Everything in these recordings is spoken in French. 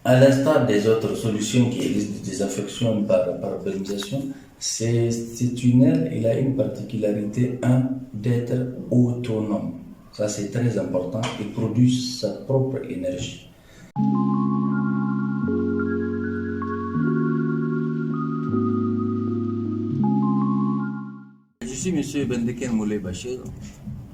À l'instar des autres solutions qui existent de désinfection par pulvérisation, ces tunnels, il a une particularité, d'être autonome. Ça, c'est très important. Il produit sa propre énergie. Je suis M. Bendeken Moulay Bachir,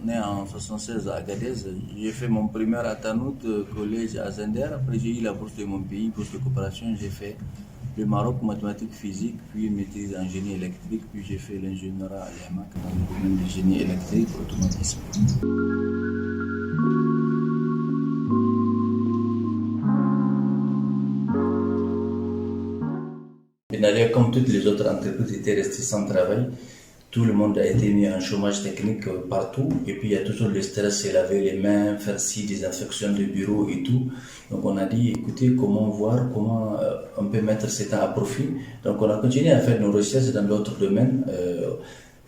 né en 1976 à Agadez. J'ai fait mon primaire à Tanout, collège à Zender. Après, j'ai eu la bourse de mon pays, bourse de coopération. J'ai fait le Maroc, mathématiques, physique, puis une maîtrise en génie électrique, puis j'ai fait l'ingénierie à l'IAMAC dans le domaine du génie électrique, automatisme. Benalia, comme toutes les autres entreprises, étaient restées sans travail. Tout le monde a été mis en chômage technique partout. Et puis il y a toujours le stress, c'est laver les mains, faire des infections de bureau et tout. Donc on a dit, écoutez, comment voir, comment on peut mettre ce temps à profit. Donc on a continué à faire nos recherches dans d'autres domaines.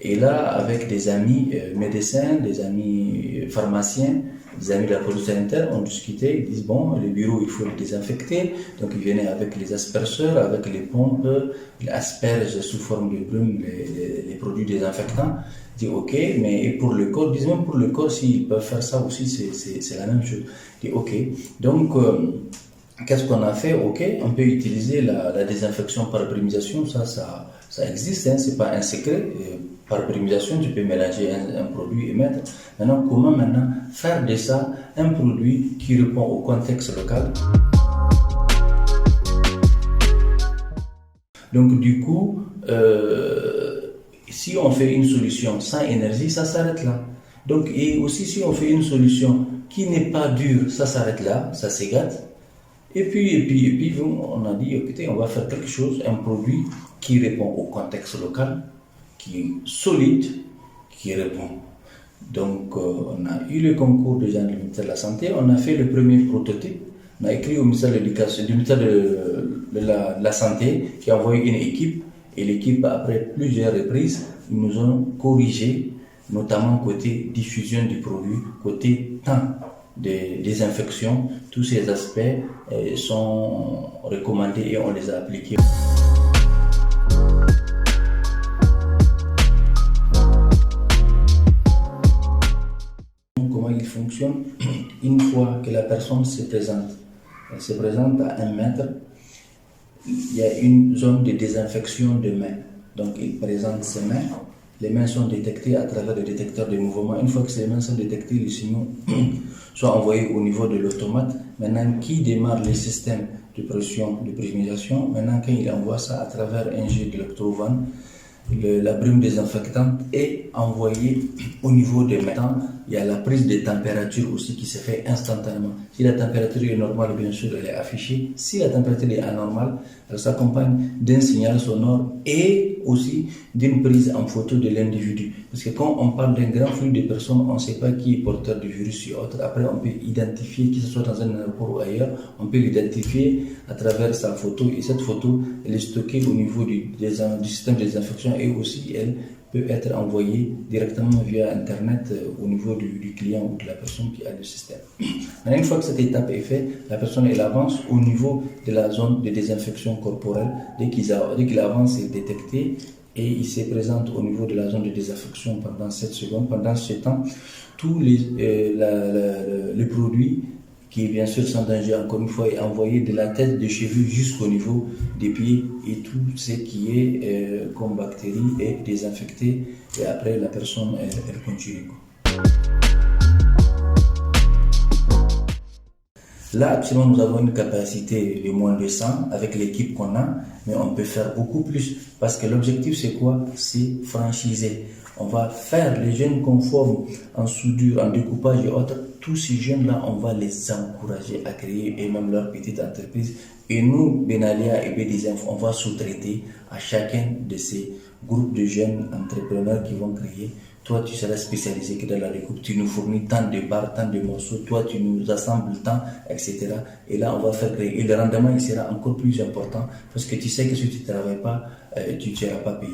Et là, avec des amis médecins, des amis pharmaciens, des amis de la police sanitaire, on discutait, ils disent bon, le bureau, il faut le désinfecter. Donc ils venaient avec les aspergeurs, avec les pompes, ils aspergent sous forme de brume les produits désinfectants. Ils disent ok, mais pour le corps, ils disent même pour le corps, s'ils peuvent faire ça aussi, c'est la même chose. Ils disent ok. Donc, qu'est-ce qu'on a fait? Ok, on peut utiliser la désinfection par brumisation, ça existe, hein, c'est pas un secret. Par brumisation, tu peux mélanger un produit et mettre. Maintenant, comment faire de ça un produit qui répond au contexte local? Donc du coup, si on fait une solution sans énergie, ça s'arrête là. Donc, et aussi si on fait une solution qui n'est pas dure, ça s'arrête là, ça s'égate. Et puis, on a dit, écoutez, on va faire quelque chose, un produit qui répond au contexte local, qui est solide, qui répond. Donc, on a eu le concours déjà du ministère de la Santé, on a fait le premier prototype, on a écrit au ministère de l'Éducation, du ministère de la Santé, qui a envoyé une équipe, et l'équipe, après plusieurs reprises, ils nous ont corrigé, notamment côté diffusion du produit, côté temps de désinfection. Tous ces aspects sont recommandés et on les a appliqués. Comment il fonctionne? Une fois que la personne se présente, elle se présente à 1 mètre, il y a une zone de désinfection de mains. Donc il présente ses mains, les mains sont détectées à travers le détecteur de mouvement. Une fois que ces mains sont détectées, les signaux sont envoyés au niveau de l'automate. Maintenant, qui démarre le système de pression, de pressurisation, maintenant quand il envoie ça à travers un jet d'électrovanne, la brume désinfectante est envoyée au niveau des mains. Il y a la prise de température aussi qui se fait instantanément. Si la température est normale, bien sûr, elle est affichée. Si la température est anormale, elle s'accompagne d'un signal sonore et aussi d'une prise en photo de l'individu. Parce que quand on parle d'un grand flux de personnes, on ne sait pas qui est porteur du virus et autres. Après, on peut identifier, que ce soit dans un aéroport ou ailleurs, on peut l'identifier à travers sa photo. Et cette photo, elle est stockée au niveau du système de désinfection et aussi, elle peut être envoyée directement via Internet au niveau du client ou de la personne qui a le système. Maintenant, une fois que cette étape est faite, la personne elle avance au niveau de la zone de désinfection corporelle. Dès qu'il avance, il est détecté et il se présente au niveau de la zone de désinfection pendant 7 secondes. Pendant ce temps, tous les produits qui bien sûr sans danger, encore une fois, est envoyé de la tête des cheveux jusqu'au niveau des pieds et tout ce qui est comme bactéries est désinfecté et après la personne elle continue. Là, actuellement, nous avons une capacité de moins de 100 avec l'équipe qu'on a, mais on peut faire beaucoup plus parce que l'objectif c'est quoi? C'est franchiser. On va faire les jeunes conformes en soudure, en découpage et autres. Tous ces jeunes-là, on va les encourager à créer et même leur petite entreprise. Et nous, Benalia et BDISINF, on va sous-traiter à chacun de ces groupes de jeunes entrepreneurs qui vont créer. Toi, tu seras spécialisé que dans la découpe. Tu nous fournis tant de barres, tant de morceaux. Toi, tu nous assembles tant, etc. Et là, on va faire créer. Et le rendement, il sera encore plus important parce que tu sais que si tu ne travailles pas, tu ne seras pas payé.